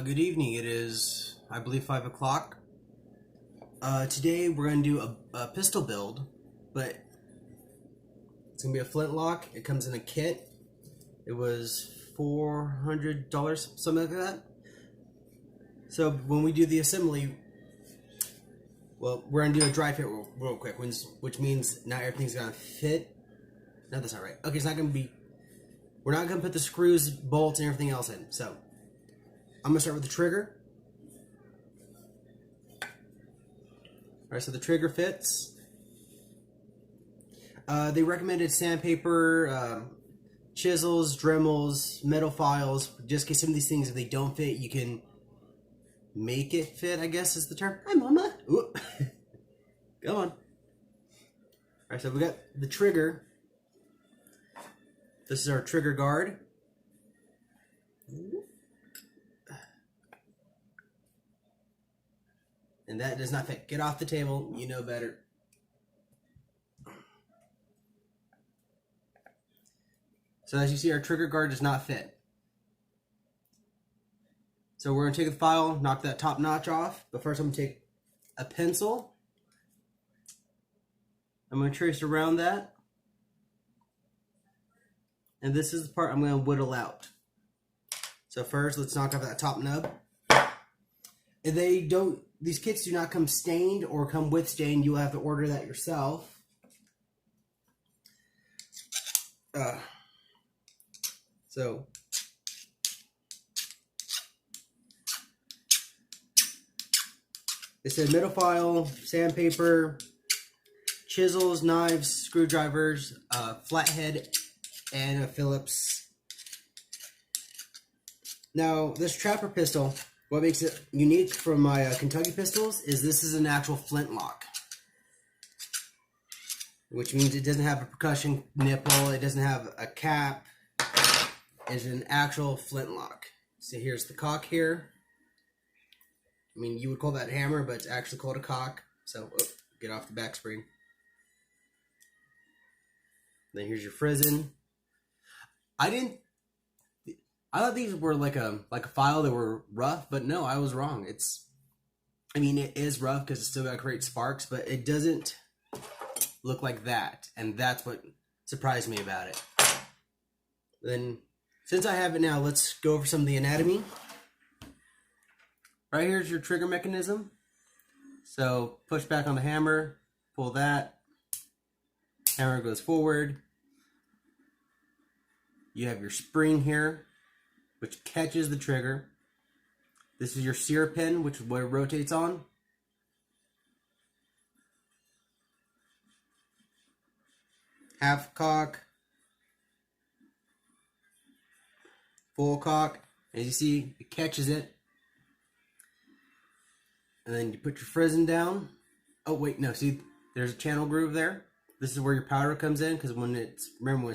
Good evening. It is, I believe, 5 o'clock. Today we're going to do a pistol build, but it's going to be a Flintlock. It comes in a kit. It was $400, something like that. So when we do the assembly, well, we're going to do a dry fit real quick, which means not everything's going to fit. No, that's not right. Okay, it's not going to be, we're not going to put the screws, bolts, and everything else in. So I'm going to start with the trigger. Alright, so the trigger fits. They recommended sandpaper, chisels, Dremels, metal files, just in case some of these things, if they don't fit, you can make it fit, I guess is the term. Hi, Mama! Ooh. Come on. Alright, so we got the trigger. This is our trigger guard. And that does not fit. Get off the table. You know better. So as you see, our trigger guard does not fit. So we're going to take the file, knock that top notch off. But first I'm going to take a pencil. I'm going to trace around that. And this is the part I'm going to whittle out. So first, let's knock off that top nub. And these kits do not come stained or come with stain. You will have to order that yourself. So it said metal file, sandpaper, chisels, knives, screwdrivers, flathead, and a Phillips. Now, this trapper pistol, what makes it unique from my Kentucky pistols is this is an actual flintlock. Which means it doesn't have a percussion nipple, it doesn't have a cap. It's an actual flintlock. So here's the cock here. I mean, you would call that a hammer, but it's actually called a cock. So, get off the back spring. Then here's your frizzen. I thought these were like a file that were rough, but no, I was wrong. It is rough because it's still got great sparks, but it doesn't look like that, and that's what surprised me about it. Then, since I have it now, let's go over some of the anatomy. Right here's your trigger mechanism. So push back on the hammer, pull that. Hammer goes forward. You have your spring here, which catches the trigger. This is your sear pin, which is what it rotates on. Half cock. Full cock. As you see, it catches it. And then you put your frizzen down. Oh, wait, no, see, there's a channel groove there. This is where your powder comes in, because when it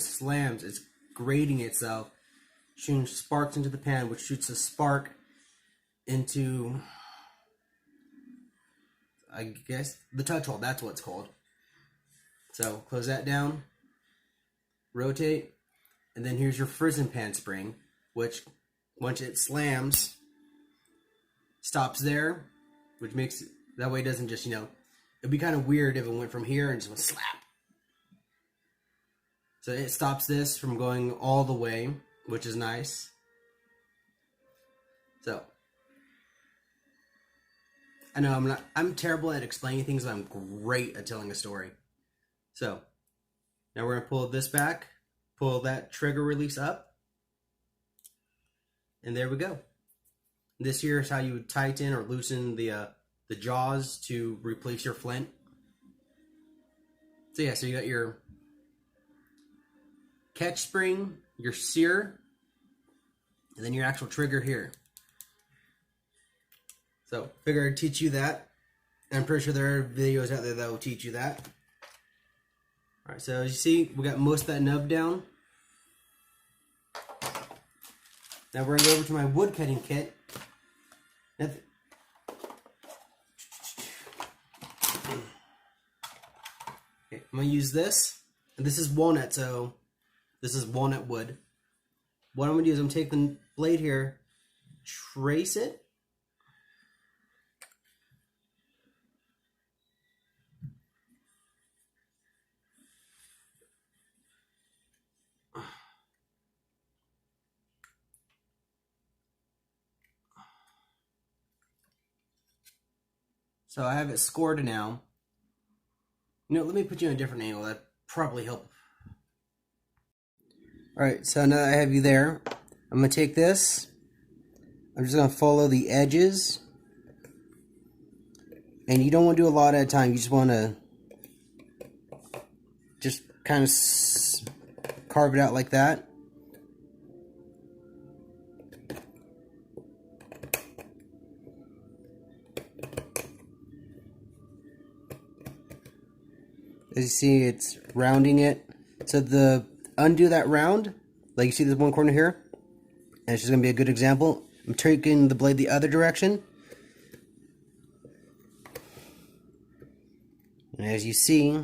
slams, it's grating itself, shooting sparks into the pan, which shoots a spark into, I guess, the touch hole. That's what it's called. So close that down, rotate, and then here's your frizzen pan spring, which once it slams, stops there, which makes it, that way it doesn't just, it'd be kind of weird if it went from here and just went slap. So it stops this from going all the way, which is nice. So I know I'm terrible at explaining things, but I'm great at telling a story. So now we're gonna pull this back, pull that trigger release up, and there we go. This here is how you would tighten or loosen the jaws to replace your flint. So yeah, so you got your catch spring, your sear, and then your actual trigger here. So figure I'd teach you that. I'm pretty sure there are videos out there that will teach you that. Alright, so as you see, we got most of that nub down. Now we're going to go over to my wood cutting kit. Okay, I'm going to use this. And this is walnut, so this is walnut wood. What I'm going to do is I'm going to take the blade here, trace it. So I have it scored now. You know, let me put you in a different angle. That probably help. Alright, so now that I have you there, I'm going to take this. I'm just going to follow the edges. And you don't want to do a lot at a time. You just want to just kind of carve it out like that. As you see, it's rounding it. So undo that round, like you see this one corner here, and it's just going to be a good example. I'm taking the blade the other direction. And as you see,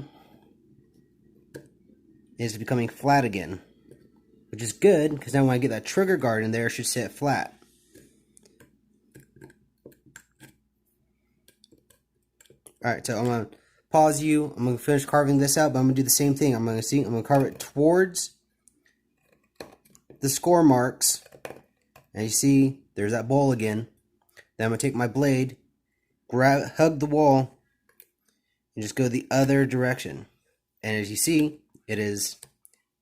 it's becoming flat again, which is good, because now when I get that trigger guard in there, it should sit flat. Alright, so I'm going to pause you. I'm going to finish carving this out, but I'm going to do the same thing. I'm going to carve it towards the score marks. And you see, there's that bowl again. Then I'm going to take my blade, hug the wall, and just go the other direction. And as you see, it is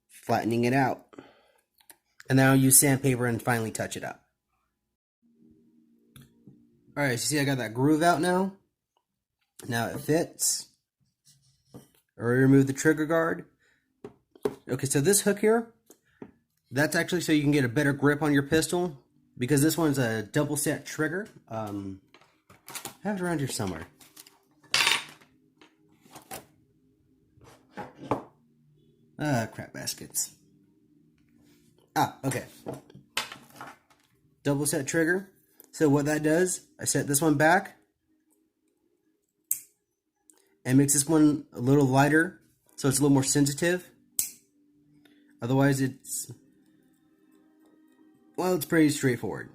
flattening it out. And then I'll use sandpaper and finally touch it up. Alright, so you see I got that groove out now. Now it fits. I remove the trigger guard. Okay, so this hook here, that's actually so you can get a better grip on your pistol, because this one's a double set trigger. I have it around here somewhere. Crap baskets. Okay. Double set trigger. So what that does, I set this one back and makes this one a little lighter, so it's a little more sensitive. Otherwise it's pretty straightforward.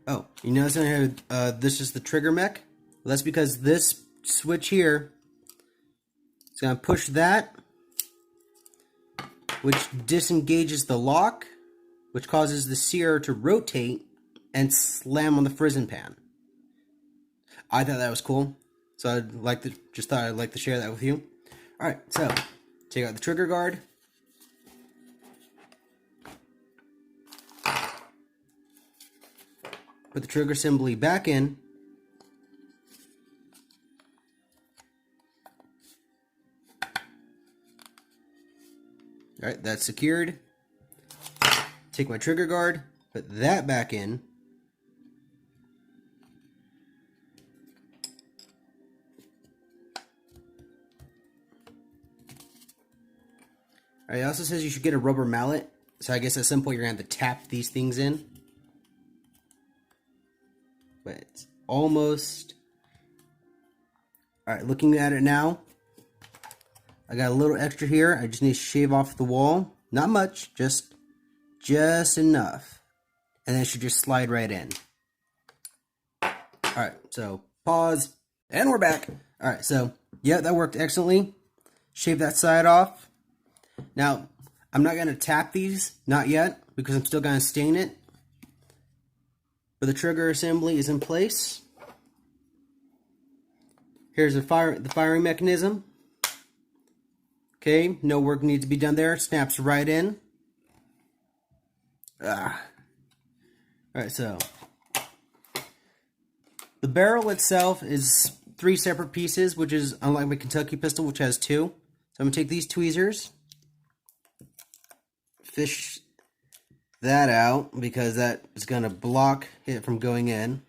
Oh, you notice I have this is the trigger mech? Well, that's because this switch here is going to push that, which disengages the lock, which causes the sear to rotate and slam on the frizzen pan. I thought that was cool, so just thought I'd like to share that with you. Alright, so take out the trigger guard. Put the trigger assembly back in. Alright, that's secured. Take my trigger guard, put that back in. Alright, it also says you should get a rubber mallet, so I guess at some point you're going to have to tap these things in. But it's almost... Alright, looking at it now, I got a little extra here. I just need to shave off the wall. Not much, just enough. And then it should just slide right in. Alright, so pause. And we're back. Alright, so yeah, that worked excellently. Shave that side off. Now, I'm not going to tap these, not yet, because I'm still going to stain it. But the trigger assembly is in place. Here's the firing mechanism. Okay, no work needs to be done there. Snaps right in. Alright, so the barrel itself is 3 separate pieces, which is unlike my Kentucky pistol, which has 2. So I'm going to take these tweezers, fish that out, because that is going to block it from going in.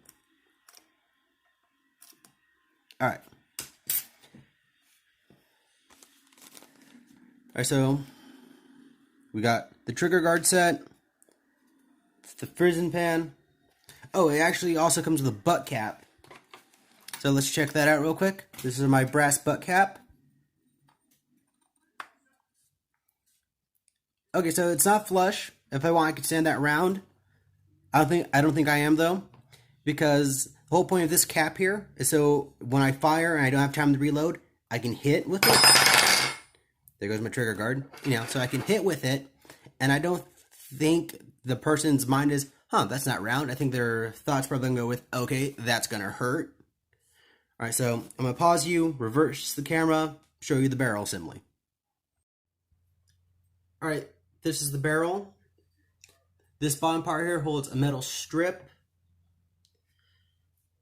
Alright. Alright, so we got the trigger guard set, the frizzen pan. Oh, it actually also comes with a butt cap. So let's check that out real quick. This is my brass butt cap. Okay, so it's not flush. If I want, I could sand that round. I don't think I am though, because the whole point of this cap here is so when I fire and I don't have time to reload, I can hit with it. There goes my trigger guard. So I can hit with it, and I don't think the person's mind is, that's not round. I think their thoughts probably gonna go with, okay, that's gonna hurt. All right, so I'm gonna pause you, reverse the camera, show you the barrel assembly. All right, this is the barrel. This bottom part here holds a metal strip.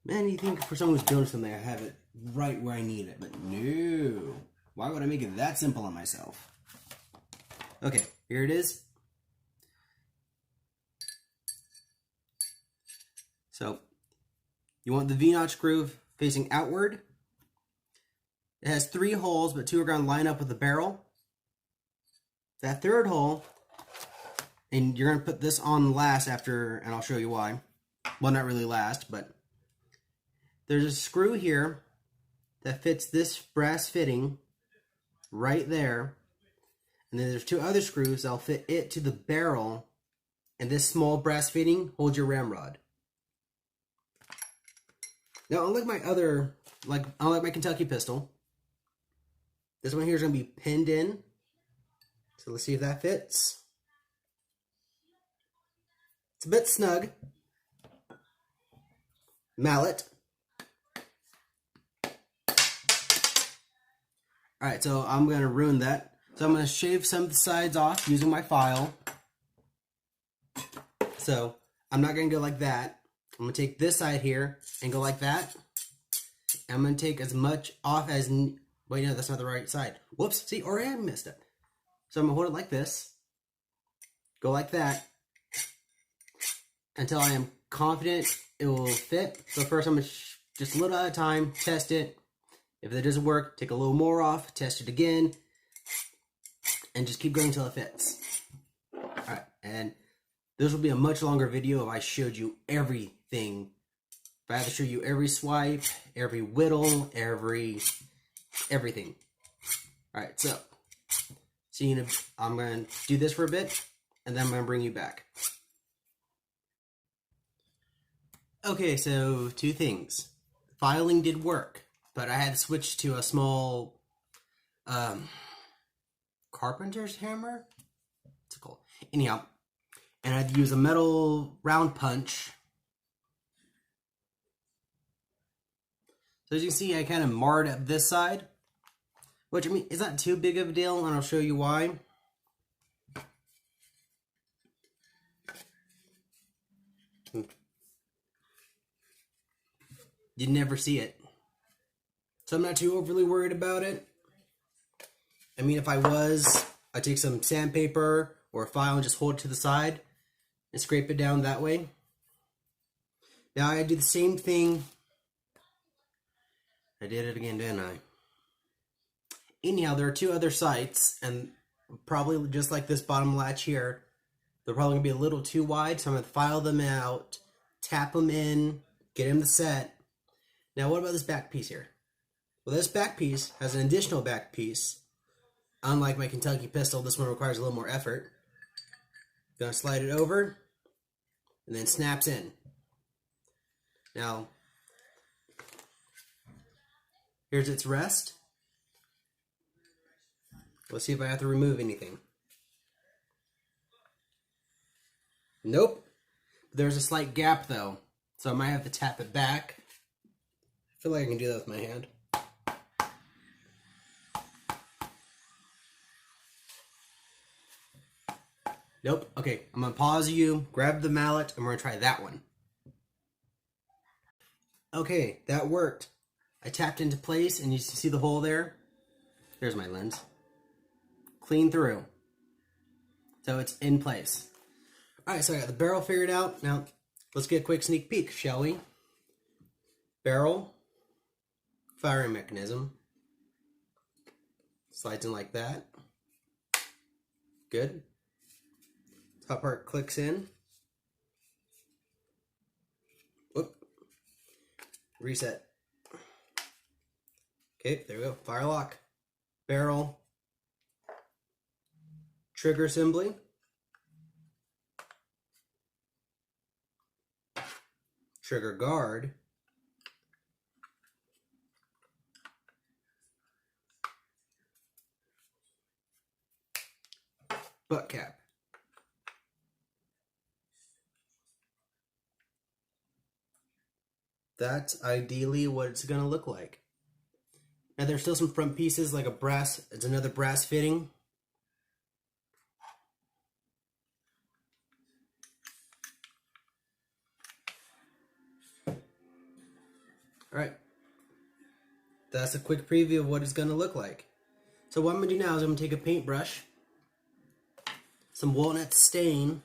Man, you think for someone who's doing something, I have it right where I need it, but no. Why would I make it that simple on myself? Okay, here it is. So, you want the V-notch groove facing outward. It has 3 holes, but 2 are going to line up with the barrel. That third hole, and you're going to put this on last after, and I'll show you why. Well, not really last, but there's a screw here that fits this brass fitting right there. And then there's 2 other screws that'll fit it to the barrel, and this small brass fitting holds your ramrod. Now, unlike my Kentucky pistol, this one here is going to be pinned in. So let's see if that fits. It's a bit snug. Mallet. Alright, so I'm going to ruin that. So I'm going to shave some of the sides off using my file. So I'm not going to go like that. I'm going to take this side here and go like that. I'm going to take as much off as... Wait, no, that's not the right side. Whoops, see, already I missed it. So I'm going to hold it like this. Go like that. Until I am confident it will fit. So first I'm going to just a little at a time, test it. If it doesn't work, take a little more off, test it again. And just keep going until it fits. Alright, and this will be a much longer video if I showed you everything. If I have to show you every swipe, every whittle, everything. Alright, so I'm going to do this for a bit, and then I'm going to bring you back. Okay, so 2 things. Filing did work, but I had to switch to a small carpenter's hammer? What's it called? Anyhow, and I had to use a metal round punch. So as you can see, I kind of marred up this side, which, I mean, is not too big of a deal, and I'll show you why. You'd never see it. So I'm not too overly worried about it. I mean, if I was, I'd take some sandpaper or a file and just hold it to the side and scrape it down that way. Now I do the same thing. I did it again, didn't I? Anyhow, there are 2 other sites, and probably just like this bottom latch here, they're probably going to be a little too wide, so I'm going to file them out, tap them in, get them to set. Now, what about this back piece here? Well, this back piece has an additional back piece. Unlike my Kentucky pistol, this one requires a little more effort. Gonna slide it over, and then snaps in. Now, here's its rest. Let's see if I have to remove anything. Nope. There's a slight gap though, so I might have to tap it back. I feel like I can do that with my hand. Nope. Okay, I'm going to pause you, grab the mallet, and we're going to try that one. Okay, that worked. I tapped into place, and you see the hole there? There's my lens. Clean through. So it's in place. Alright, so I got the barrel figured out. Now, let's get a quick sneak peek, shall we? Barrel. Firing mechanism. Slides in like that. Good. Top part clicks in. Whoop. Reset. Okay, there we go. Fire lock. Barrel. Trigger assembly. trigger guard, butt cap. That's ideally what it's going to look like. Now there's still some front pieces like it's another brass fitting. Alright, that's a quick preview of what it's going to look like. So what I'm going to do now is I'm going to take a paintbrush, some walnut stain,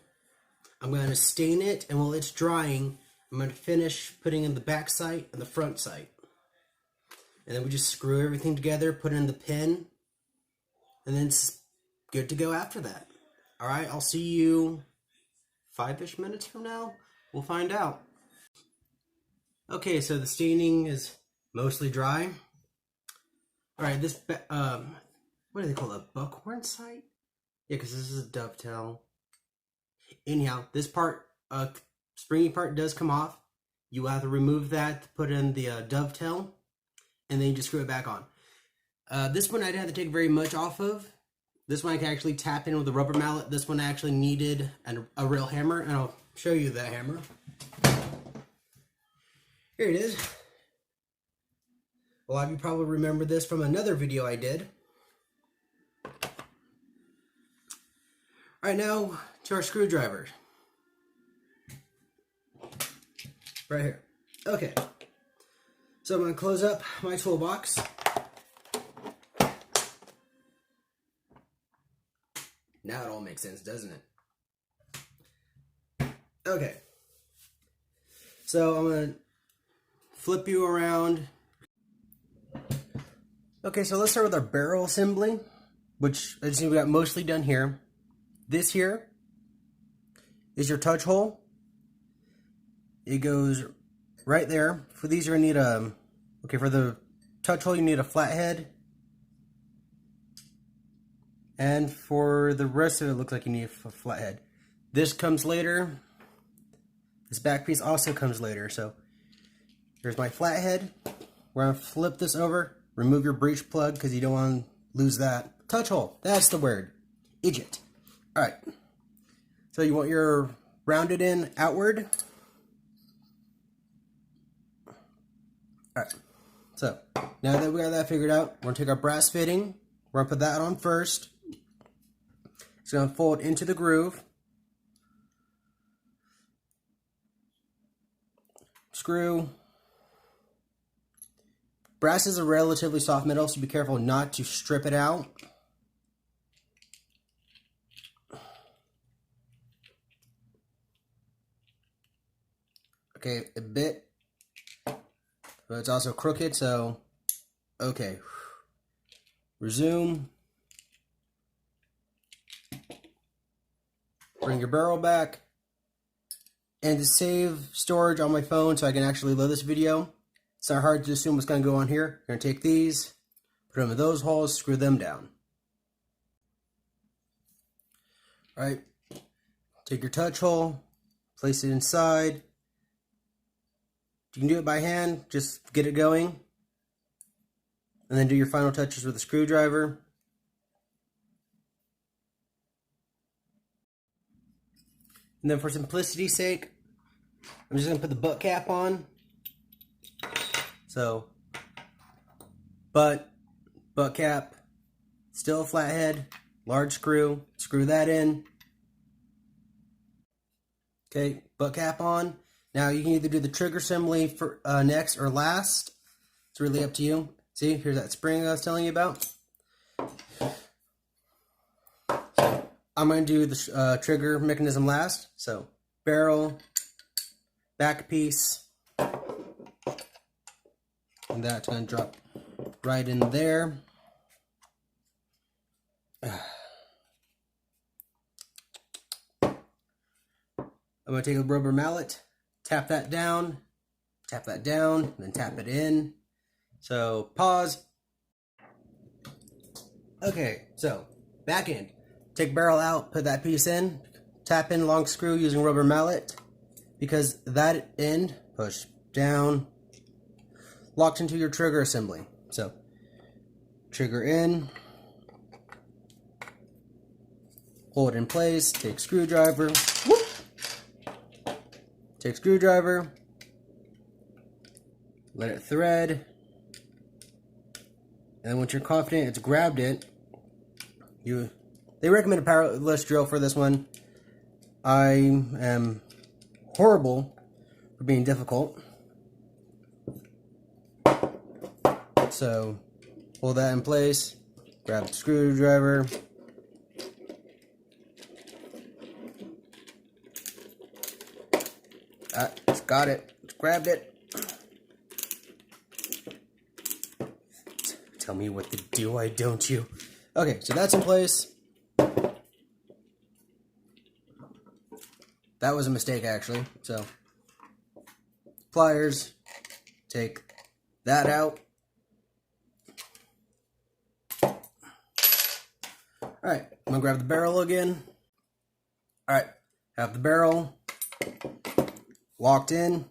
I'm going to stain it, and while it's drying, I'm going to finish putting in the back sight and the front sight. And then we just screw everything together, put it in the pin, and then it's good to go after that. Alright, I'll see you 5-ish minutes from now. We'll find out. Okay, so the staining is mostly dry. Alright, this, what do they call it? A buckhorn sight? Yeah, because this is a dovetail. Anyhow, this part, springy part does come off. You have to remove that to put in the dovetail, and then you just screw it back on. This one I didn't have to take very much off of. This one I can actually tap in with a rubber mallet. This one I actually needed a real hammer, and I'll show you that hammer. Here it is. A lot of you probably remember this from another video I did. Alright, now to our screwdriver. Right here. Okay. So I'm going to close up my toolbox. Now it all makes sense, doesn't it? Okay. So I'm going to flip you around. Okay, so let's start with our barrel assembly, which as you see we got mostly done here. This here is your touch hole. It goes right there. For these you're going to need okay, for the touch hole you need a flathead. And for the rest of it, it looks like you need a flathead. This comes later. This back piece also comes later. So here's my flathead. We're going to flip this over. Remove your breech plug because you don't want to lose that. Touch hole. That's the word. Idiot. Alright. So you want your rounded in outward. Alright. So now that we got that figured out, we're going to take our brass fitting. We're going to put that on first. It's going to fold into the groove. Screw. Brass is a relatively soft metal, so be careful not to strip it out. Okay, a bit. But it's also crooked, so okay. Resume. Bring your barrel back. And to save storage on my phone so I can actually load this video, it's not hard to assume what's going to go on here. You're going to take these, put them in those holes, screw them down. Alright, take your touch hole, place it inside. You can do it by hand, just get it going. And then do your final touches with a screwdriver. And then for simplicity's sake, I'm just going to put the butt cap on. So, butt cap, still a flathead, large screw, screw that in. Okay, butt cap on. Now you can either do the trigger assembly for next or last. It's really up to you. See, here's that spring I was telling you about. I'm going to do the trigger mechanism last. So, barrel, back piece, and that's going to drop right in there. I'm going to take a rubber mallet, tap that down, then tap it in. So, pause. Okay, so, back end. Take barrel out, put that piece in, tap in long screw using rubber mallet, because that end push down, locked into your trigger assembly. So, trigger in, hold it in place, take screwdriver, whoop, take screwdriver, let it thread, and then once you're confident it's grabbed it, they recommend a powerless drill for this one. I am horrible for being difficult. So, hold that in place, grab the screwdriver, it's got it, it's grabbed it. Tell me what to do, why don't you? Okay, so that's in place. That was a mistake, actually. So, pliers, take that out. Alright, I'm gonna grab the barrel again. Alright, have the barrel locked in.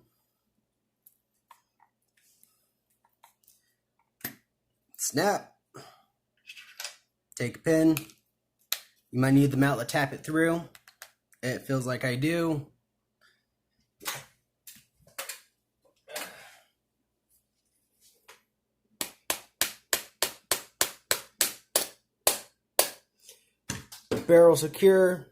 Snap. Take a pin. You might need the mallet to tap it through. It feels like I do. Barrel secure.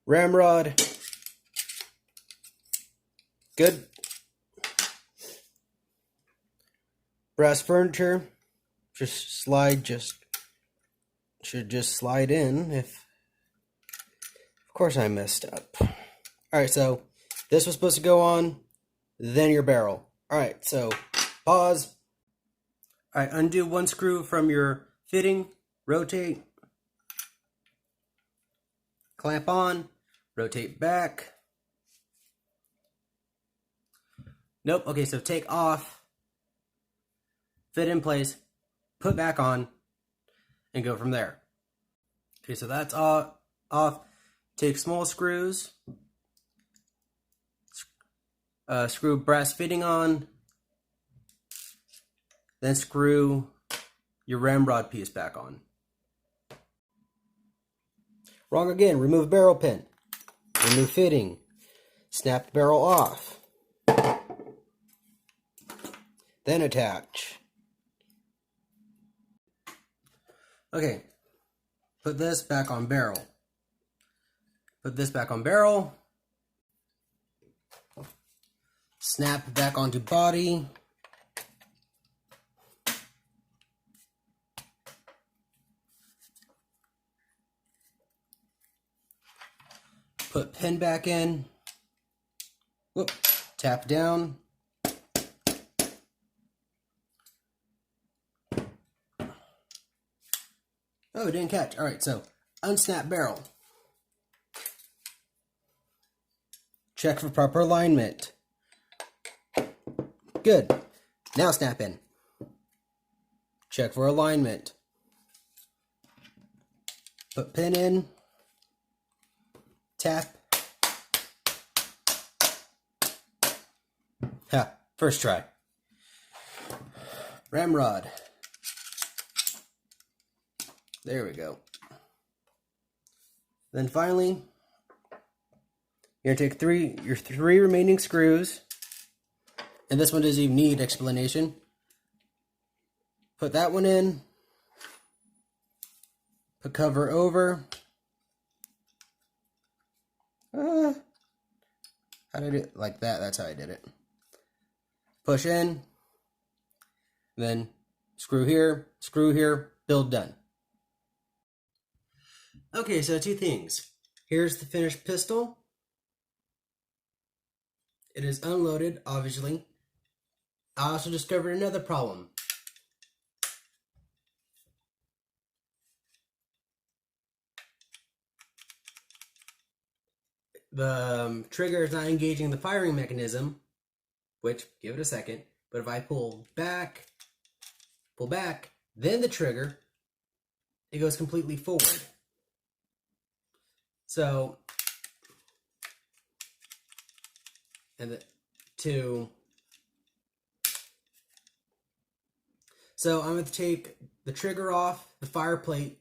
Ramrod. Good. Brass furniture. Should just slide in if, of course I messed up. Alright, so this was supposed to go on, then your barrel. Alright, so pause. Alright, undo one screw from your fitting, rotate, clamp on, rotate back. Nope, okay, so take off, fit in place, put back on, and go from there. Okay, so that's off. Take small screws, screw brass fitting on, then screw your ramrod piece back on. Wrong again, remove barrel pin, remove fitting, snap the barrel off, then attach. Okay, put this back on barrel. Put this back on barrel. Snap back onto body. Put pin back in. Whoop, tap down. Oh, it didn't catch. Alright, so unsnap barrel. Check for proper alignment. Good. Now snap in. Check for alignment. Put pin in. Tap. Ha, first try. Ramrod. There we go. Then finally, you're going to take your three remaining screws, and this one doesn't even need explanation. Put that one in, put cover over. How did it like that? That's how I did it. Push in, then screw here, build done. Okay, so two things. Here's the finished pistol. It is unloaded, obviously. I also discovered another problem. The trigger is not engaging the firing mechanism, which, give it a second, but if I pull back, then the trigger, it goes completely forward. So, and the two. So I'm going to take the trigger off, the fire plate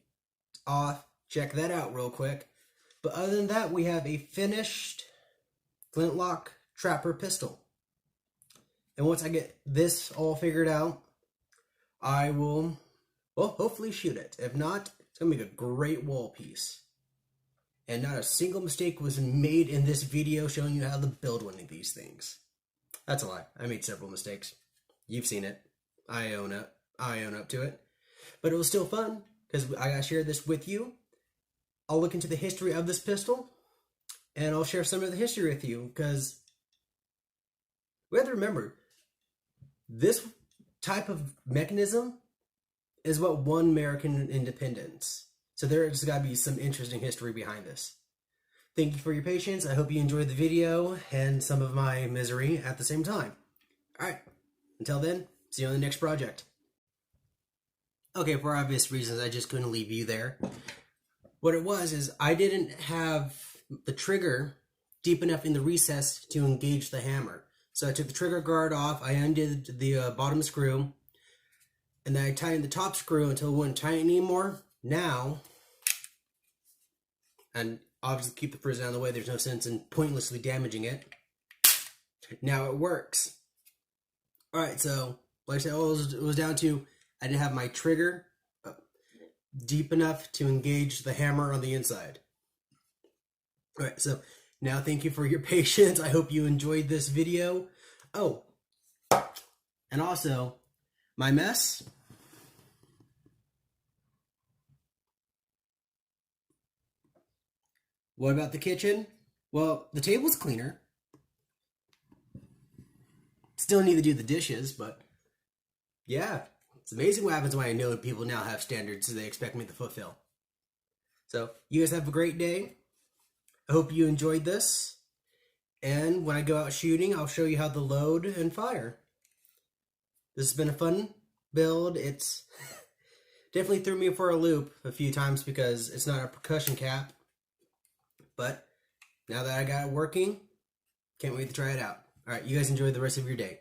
off, check that out real quick. But other than that, we have a finished Flintlock Trapper pistol. And once I get this all figured out, I will, well, hopefully shoot it. If not, it's going to make a great wall piece. And not a single mistake was made in this video showing you how to build one of these things. That's a lie. I made several mistakes. You've seen it. I own it. I own up to it. But it was still fun because I got to share this with you. I'll look into the history of this pistol and I'll share some of the history with you because we have to remember this type of mechanism is what won American independence. So there's got to be some interesting history behind this. Thank you for your patience. I hope you enjoyed the video and some of my misery at the same time. Alright, until then, see you on the next project. Okay, for obvious reasons, I just couldn't leave you there. What it was is I didn't have the trigger deep enough in the recess to engage the hammer. So I took the trigger guard off, I undid the bottom screw, and then I tightened the top screw until it wouldn't tighten anymore. Now, and obviously keep the prison out of the way, there's no sense in pointlessly damaging it. Now it works. Alright, so like I said, it was down to I didn't have my trigger deep enough to engage the hammer on the inside. Alright, so now thank you for your patience. I hope you enjoyed this video. Oh, and also, my mess. What about the kitchen? Well, the table's cleaner. Still need to do the dishes, but yeah. It's amazing what happens when I know people now have standards they expect me to fulfill. So, you guys have a great day. I hope you enjoyed this. And when I go out shooting, I'll show you how to load and fire. This has been a fun build. It's definitely threw me for a loop a few times because it's not a percussion cap. But now that I got it working, can't wait to try it out. Alright, you guys enjoy the rest of your day.